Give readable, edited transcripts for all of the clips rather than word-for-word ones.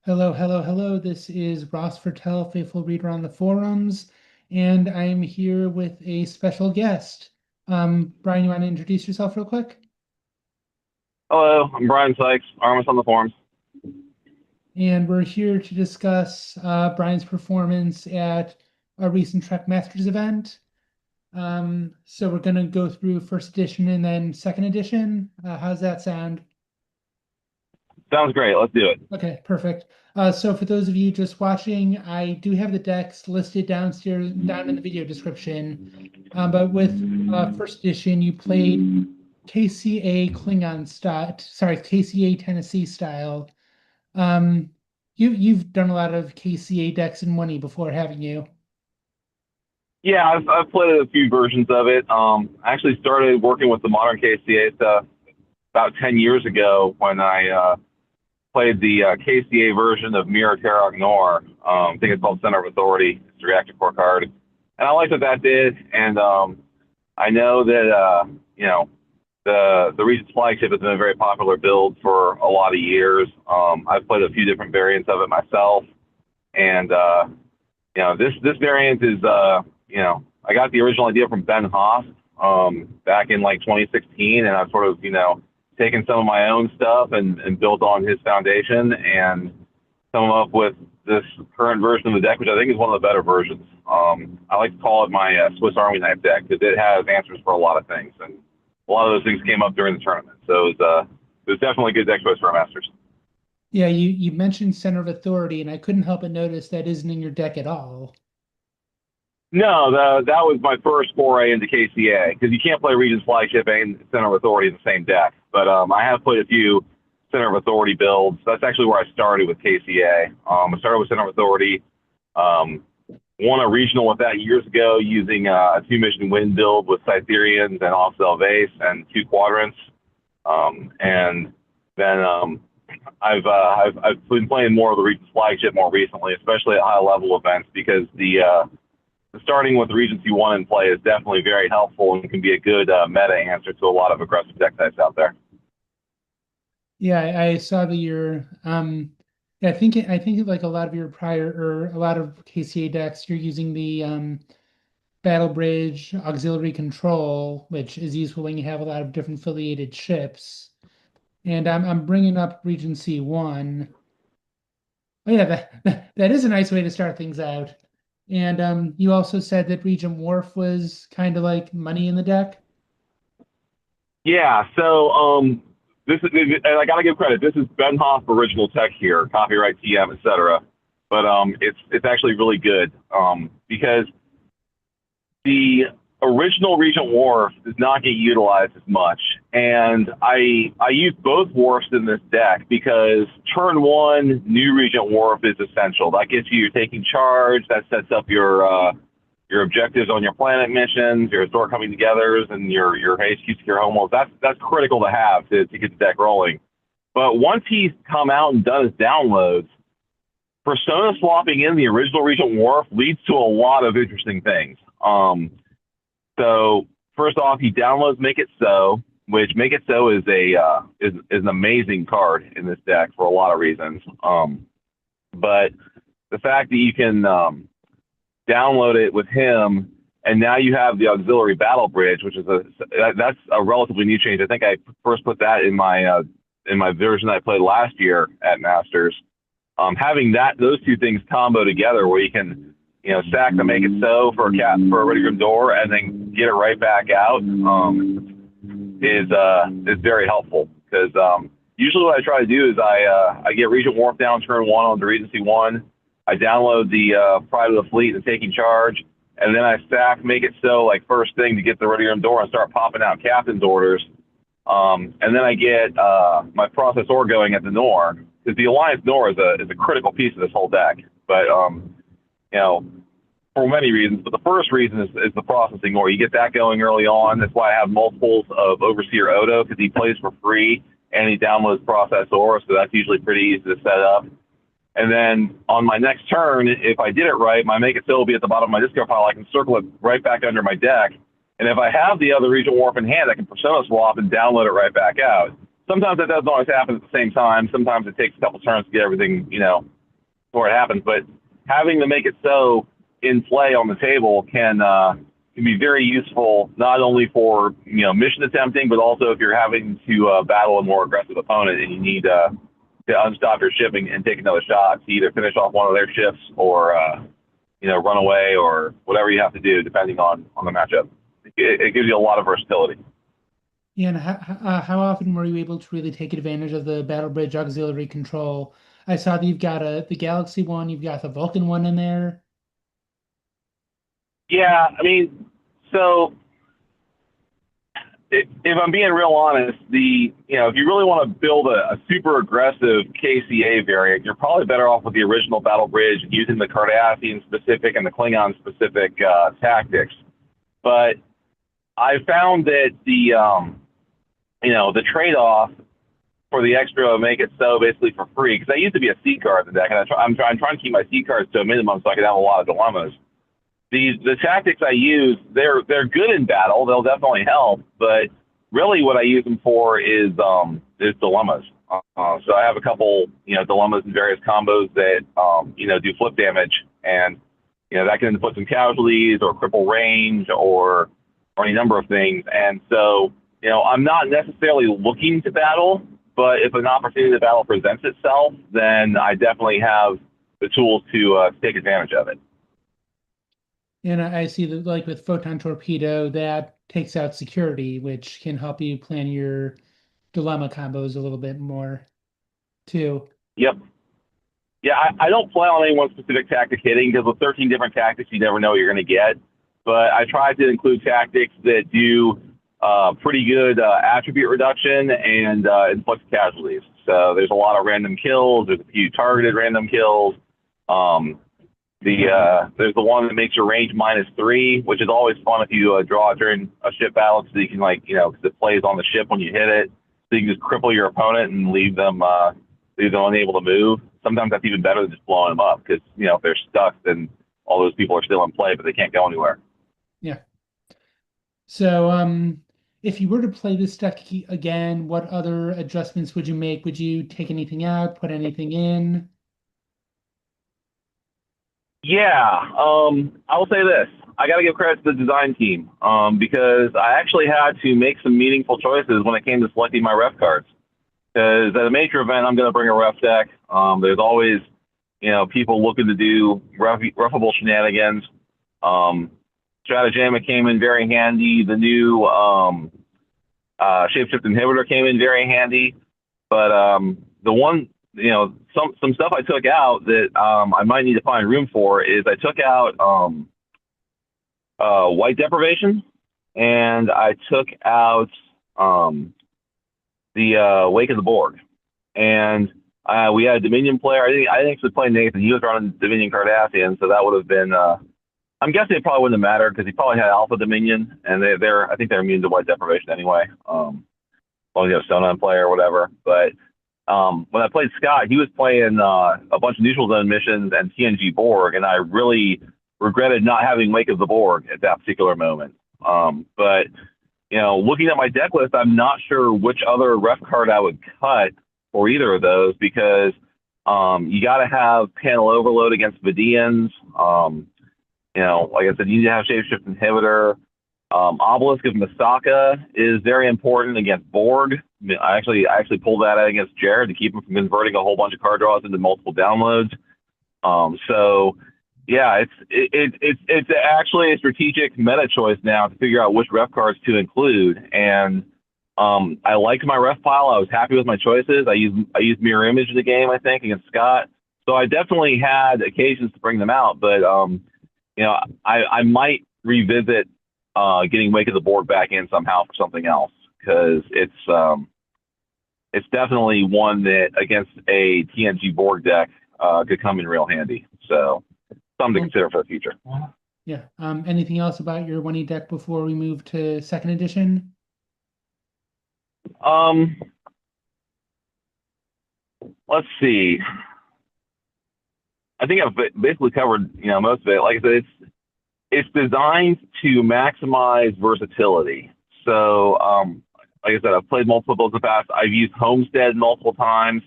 Hello, hello, hello. This is Ross Fertel, faithful reader on the forums, and I'm here with a special guest. Brian, you want to introduce yourself real quick? Hello, I'm Brian Sykes, Armas on the forums. And we're here to discuss Brian's performance at a recent Trek Masters event. So we're going to go through first edition and then second edition. How's that sound? Sounds great. Let's do it. Okay, perfect. So for those of you just watching, I do have the decks listed downstairs, down in the video description. But with first edition, you played KCA Klingon style, sorry, KCA Tennessee style. Um, you've done a lot of KCA decks and money before, haven't you? Yeah, I've played a few versions of it. I actually started working with the modern KCA stuff about 10 years ago when I played the KCA version of Mirror Terra Ignore. I think it's called Center of Authority. It's a reactor core card. And I liked what that did. And I know that, the Regent's flagship has been a very popular build for a lot of years. I've played a few different variants of it myself. And this variant is, I got the original idea from Ben Haas back in like 2016, and I've sort of, taken some of my own stuff and built on his foundation and come up with this current version of the deck, which I think is one of the better versions. I like to call it my Swiss Army knife deck because it has answers for a lot of things, and a lot of those things came up during the tournament. So it was definitely a good deck choice for our Masters. Yeah, you mentioned Center of Authority, and I couldn't help but notice that isn't in your deck at all. No, that was my first foray into KCA because you can't play Regent's Flagship and Center of Authority in the same deck. But I have played a few Center of Authority builds. That's actually where I started with KCA. I started with Center of Authority, won a regional with that years ago using a two-mission wind build with Cytherians and Offcell Vase and two quadrants. And then I've been playing more of the Regent's Flagship more recently, especially at high-level events because the starting with Regency 1 in play is definitely very helpful and can be a good meta answer to a lot of aggressive deck types out there. Yeah, I saw that you're yeah, I think like a lot of your prior or a lot of KCA decks, you're using the Battle Bridge auxiliary control, which is useful when you have a lot of different affiliated ships. And I'm bringing up Regency 1. Oh yeah, that is a nice way to start things out. And you also said that Regent Wharf was kind of like money in the deck. Yeah, so this is, and I gotta give credit. This is Ben Hoff original tech here, copyright TM, etc. But it's actually really good because the original Regent Wharf does not get utilized as much. And I use both Wharfs in this deck because turn one, new Regent Wharf is essential. That gets you your taking charge. That sets up your objectives on your planet missions, your store coming togethers, and your HQ secure homeworlds. That's critical to have to get the deck rolling. But once he's come out and done his downloads, persona swapping in the original Regent Wharf leads to a lot of interesting things. So first off, he downloads Make It So, which Make It So is is an amazing card in this deck for a lot of reasons. But the fact that you can download it with him, and now you have the auxiliary battle bridge, which is that's a relatively new change. I think I first put that in my version that I played last year at Masters. Having those two things combo together, where you can stack the Make It So for a Ready Room Door, and then get it right back out, is very helpful because usually what I try to do is I get Regent Wharf down turn one on the Regency 1. I download the Pride of the Fleet and Taking Charge, and then I stack Make It So like first thing to get the Ready Room Door and start popping out Captain's Orders. And then I get my Process Ore going at the Nor, because the Alliance Nor is a critical piece of this whole deck. But, for many reasons, but the first reason is the Processing Ore. You get that going early on. That's why I have multiples of Overseer Odo, because he plays for free and he downloads Process Ore, so that's usually pretty easy to set up. And then on my next turn, if I did it right, my Make It So will be at the bottom of my discard pile. I can circle it right back under my deck. And if I have the other Regent Wharf in hand, I can Persona Swap and download it right back out. Sometimes that doesn't always happen at the same time. Sometimes it takes a couple turns to get everything, before it happens. But having the make it so in play on the table can be very useful, not only for mission attempting, but also if you're having to battle a more aggressive opponent and you need to unstop your ship and take another shot to either finish off one of their ships or run away or whatever you have to do depending on the matchup. It gives you a lot of versatility. Yeah, and how often were you able to really take advantage of the Battle Bridge auxiliary control? I saw that you've got the Galaxy one, you've got the Vulcan one in there. Yeah, I mean, so if I'm being real honest, if you really want to build a super aggressive KCA variant, you're probably better off with the original Battle Bridge using the Cardassian specific and the Klingon specific tactics. But I found that the trade off for the extra make it so basically for free, because I used to be a C card in the deck, and I'm trying to keep my C cards to a minimum so I can have a lot of dilemmas. The tactics I use, they're good in battle. They'll definitely help, but really what I use them for is dilemmas. So I have a couple dilemmas and various combos that do flip damage, and that can put some casualties or cripple range or any number of things. And so I'm not necessarily looking to battle, but if an opportunity to battle presents itself, then I definitely have the tools to take advantage of it. And I see that like with Photon Torpedo, that takes out security, which can help you plan your dilemma combos a little bit more too. Yep. Yeah, I don't play on any one specific tactic hitting because with 13 different tactics, you never know what you're going to get. But I try to include tactics that do pretty good attribute reduction and inflict casualties. So there's a lot of random kills. There's a few targeted random kills. There's the one that makes your range -3, which is always fun if you draw it during a ship battle, so you can because it plays on the ship when you hit it, so you can just cripple your opponent and leave them unable to move. Sometimes that's even better than just blowing them up because if they're stuck, then all those people are still in play, but they can't go anywhere. Yeah. So if you were to play this deck again, what other adjustments would you make? Would you take anything out, put anything in? Yeah, I will say this. I got to give credit to the design team because I actually had to make some meaningful choices when it came to selecting my ref cards. Because at a major event, I'm going to bring a ref deck. There's always, people looking to do ruffable shenanigans. Stratagema came in very handy. The new shapeshift inhibitor came in very handy. But the one, some stuff I took out that I might need to find room for is I took out white deprivation, and I took out the Wake of the Borg. And we had a Dominion player. I didn't actually play Nathan. He was running Dominion Cardassian, so that would have been. I'm guessing it probably wouldn't have mattered because he probably had Alpha Dominion, and I think they're immune to white deprivation anyway. As long as you have Sona in play or whatever. But when I played Scott, he was playing a bunch of neutral zone missions and TNG Borg, and I really regretted not having Wake of the Borg at that particular moment. But looking at my deck list, I'm not sure which other ref card I would cut for either of those because you got to have panel overload against Vidians. Like I said, you need to have Shapeshift Inhibitor. Obelisk of Masaka is very important against Borg. I actually pulled that out against Jared to keep him from converting a whole bunch of card draws into multiple downloads. So yeah, it's actually a strategic meta choice now to figure out which ref cards to include. And I liked my ref pile. I was happy with my choices. I used mirror image in the game, I think, against Scott. So I definitely had occasions to bring them out, but I might revisit getting Wake of the Borg back in somehow for something else because it's definitely one that against a TNG Borg deck could come in real handy. So something to consider for the future. Yeah. Anything else about your 1E deck before we move to second edition? Let's see. I think I've basically covered most of it. Like I said, it's designed to maximize versatility. So like I said, I've played multiple builds in the past. I've used Homestead multiple times.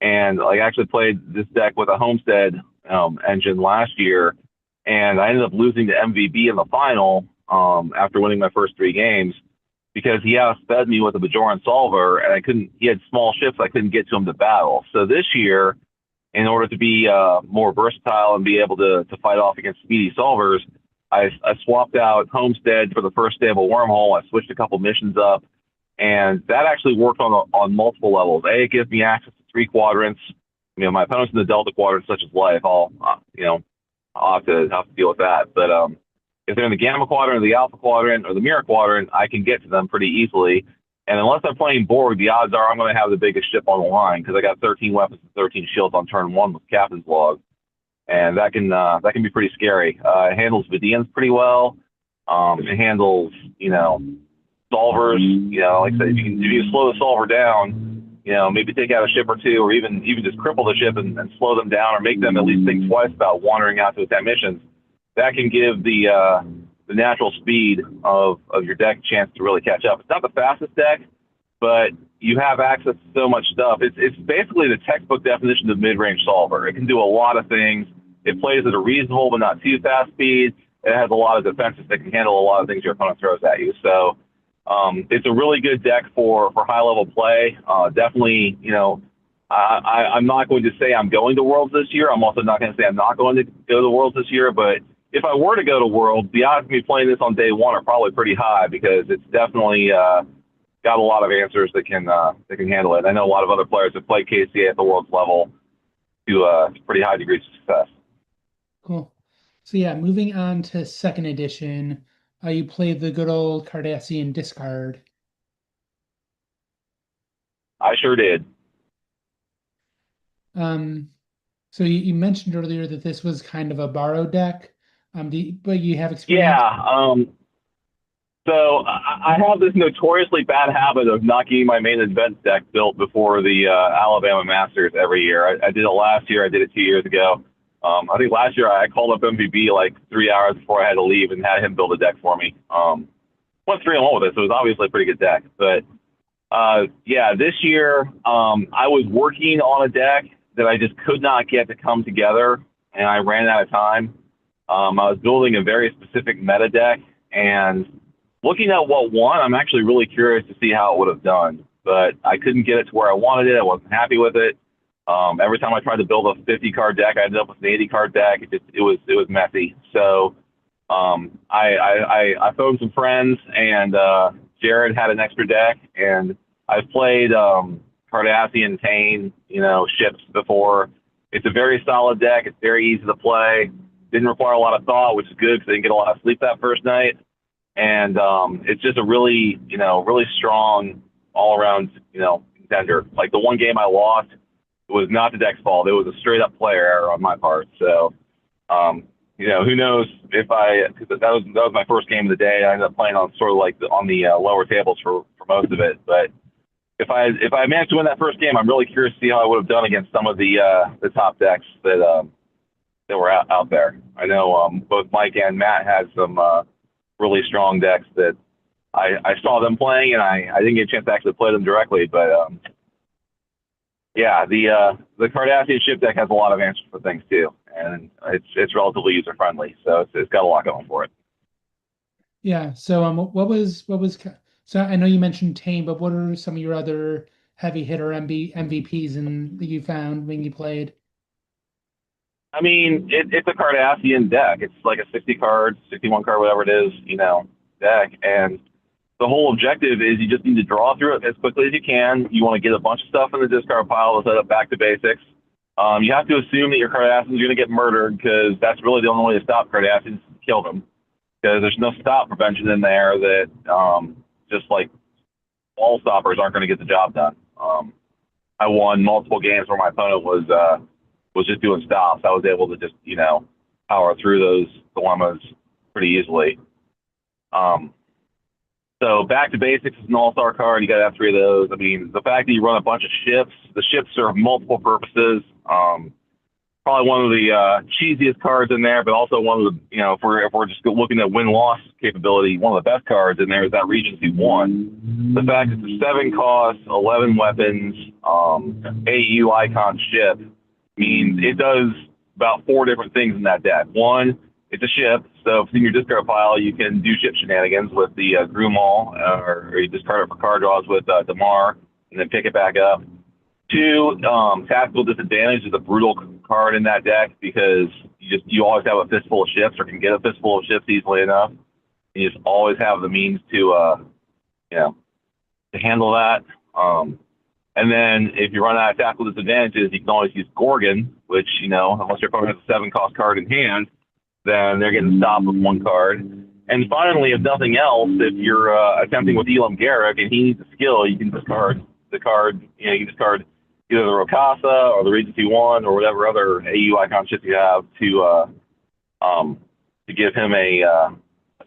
And like I actually played this deck with a Homestead engine last year, and I ended up losing to MVB in the final after winning my first 3 games because he outsped me with a Bajoran Solver, and I couldn't. He had small ships, I couldn't get to him to battle. So this year, in order to be more versatile and be able to fight off against speedy solvers, I swapped out Homestead for the first day of a wormhole. I switched a couple missions up, and that actually worked on multiple levels. A, it gives me access to 3 quadrants. My opponent's in the Delta quadrant, such as life. I'll have to deal with that. But if they're in the Gamma quadrant or the Alpha quadrant or the Mirror quadrant, I can get to them pretty easily. And unless I'm playing Borg, the odds are I'm going to have the biggest ship on the line because I got 13 weapons and 13 shields on turn 1 with Captain's Log, and that can be pretty scary. It handles Vidians pretty well. It handles solvers. Like I said, if you slow the solver down, maybe take out a ship or two, or even just cripple the ship and slow them down, or make them at least think twice about wandering out to attack missions. That can give the natural speed of your deck a chance to really catch up. It's not the fastest deck, but you have access to so much stuff. It's basically the textbook definition of mid-range solver. It can do a lot of things. It plays at a reasonable but not too fast speed. It has a lot of defenses that can handle a lot of things your opponent throws at you. So it's a really good deck for high-level play. Definitely, I'm not going to say I'm going to Worlds this year. I'm also not going to say I'm not going to go to Worlds this year. But if I were to go to Worlds, the odds of me playing this on day one are probably pretty high because it's definitely got a lot of answers that can handle it. I know a lot of other players have played KCA at the Worlds level to pretty high degrees of success. Cool. So yeah, moving on to second edition, you played the good old Cardassian discard. I sure did. Um, so you mentioned earlier that this was kind of a borrowed deck. But you have experience. Yeah. So I have this notoriously bad habit of not getting my main event deck built before the Alabama Masters every year. I did it last year. I did it 2 years ago. I think last year I called up MVB like 3 hours before I had to leave and had him build a deck for me. Went 3-1 with it, so it was obviously a pretty good deck. But yeah, this year I was working on a deck that I just could not get to come together, and I ran out of time. I was building a very specific meta deck, and looking at what won, I'm actually really curious to see how it would have done. But I couldn't get it to where I wanted it. I wasn't happy with it. Every time I tried to build a 50-card deck, I ended up with an 80-card deck. It was messy. So I phoned some friends, and Jared had an extra deck, and I've played Cardassian Tane, ships before. It's a very solid deck. It's very easy to play. Didn't require a lot of thought, which is good because I didn't get a lot of sleep that first night. And it's just a really, really strong all-around, contender. Like the one game I lost, it was not the deck's fault. It was a straight-up player error on my part. So, who knows if because that was my first game of the day. I ended up playing on sort of like on the lower tables for most of it. But if I managed to win that first game, I'm really curious to see how I would have done against some of the top decks that were out there. I know both Mike and Matt had some really strong decks that I saw them playing, and I didn't get a chance to actually play them directly. But yeah, the Cardassian ship deck has a lot of answers for things too, and it's relatively user friendly, so it's got a lot going for it. Yeah. So so I know you mentioned Tame, but what are some of your other heavy hitter MVPs that you found when you played? I mean, it's a Cardassian deck. It's like a 60 card, 61 card, whatever it is, deck. And the whole objective is you just need to draw through it as quickly as you can. You want to get a bunch of stuff in the discard pile to set up back to basics. You have to assume that your Cardassians are going to get murdered because that's really the only way to stop Cardassians, kill them. Because there's no stop prevention in there that just like wall stoppers aren't going to get the job done. I won multiple games where my opponent was just doing stops. I was able to just, power through those dilemmas pretty easily. So back to basics is an all-star card. You got to have 3 of those. I mean, the fact that you run a bunch of ships, the ships serve multiple purposes. probably one of the cheesiest cards in there, but also one of the, if we're just looking at win loss capability, one of the best cards in there is that Regency one. The fact it's a 7 cost, 11 weapons, AU icon ship means it does about 4 different things in that deck. One, it's a ship, so if it's in your discard pile, you can do ship shenanigans with the Grumall, or you discard it for card draws with Damar, and then pick it back up. Two, tactical disadvantage is a brutal card in that deck because you always have a fistful of ships or can get a fistful of ships easily enough. You just always have the means to you know to handle that. And then if you run out of tactical disadvantages, you can always use Gorgon, which unless your opponent has a 7 cost card in hand, then they're getting stopped with 1 card. And finally, if nothing else, if you're attempting with Elam Garrick and he needs a skill, you can discard the card. You can discard either the Rokasa or the Regency one or whatever other AU icon ship you have to give him a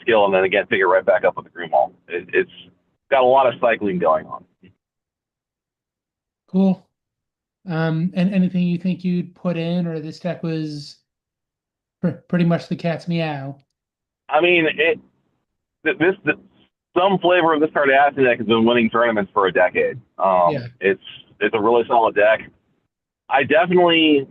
skill, and then again pick it right back up with the Grumall. It's got a lot of cycling going on. Cool. And anything you think you'd put in, or this deck was pretty much the cat's meow? I mean, some flavor of this Cardassian deck has been winning tournaments for a decade. Yeah. It's a really solid deck. I definitely,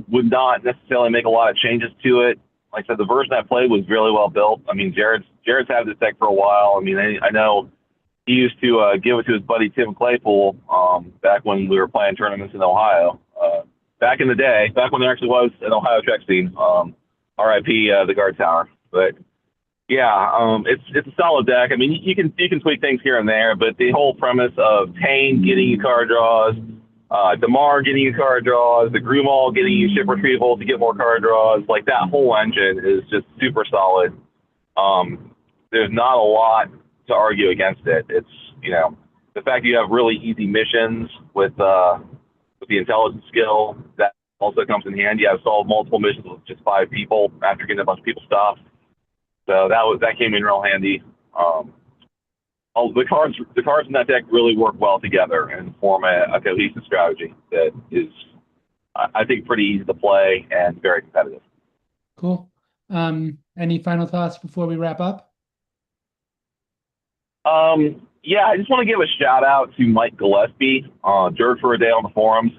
would not necessarily make a lot of changes to it. Like I said, the version I played was really well built. I mean, Jared's had this deck for a while. I mean, I know he used to give it to his buddy Tim Claypool back when we were playing tournaments in Ohio. Back in the day, back when there actually was an Ohio Trek scene. R.I.P. The guard tower. But yeah, it's a solid deck. I mean, you can tweak things here and there, but the whole premise of Tane getting you card draws, Damar getting you card draws, the Grumall getting you ship retrieval to get more card draws, like that whole engine is just super solid. There's not a lot to argue against it. It's the fact you have really easy missions with the intelligence skill that also comes in handy. I've solved multiple missions with just 5 people after getting a bunch of people stopped. So that came in real handy. The cards in that deck really work well together and form a cohesive strategy that is, I think, pretty easy to play and very competitive. Cool. Any final thoughts before we wrap up? Yeah, I just want to give a shout out to Mike Gillespie, Dirt for a Day on the forums.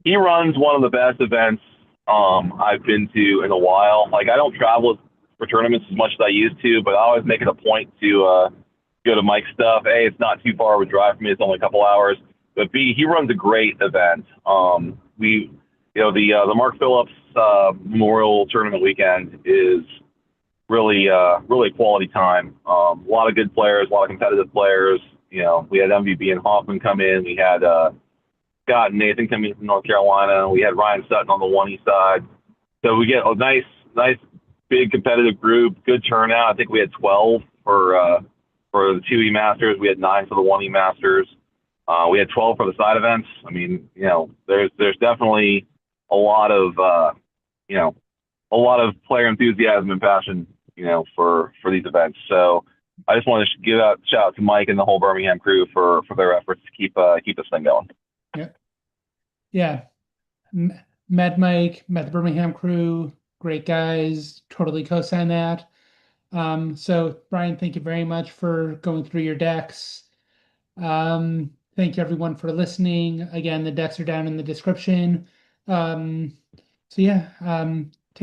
He runs one of the best events I've been to in a while. Like, I don't travel for tournaments as much as I used to, but I always make it a point to go to Mike's stuff. A, it's not too far of a drive for me; it's only a couple hours. But B, he runs a great event. The Mark Phillips Memorial Tournament weekend is really quality time. A lot of good players, a lot of competitive players. We had MVB and Hoffman come in. We had Scott and Nathan coming from North Carolina. We had Ryan Sutton on the 1E side. So we get a nice big competitive group, good turnout. I think we had 12 for the 2E Masters. We had 9 for the 1E Masters. We had 12 for the side events. I mean, there's definitely a lot of player enthusiasm and passion, for these events. So I just want to give a shout out to Mike and the whole Birmingham crew for their efforts to keep this thing going. Yeah. Yeah. Met Mike, met the Birmingham crew, great guys, totally co-sign that. So Brian, thank you very much for going through your decks. Thank you everyone for listening. Again, the decks are down in the description. So yeah,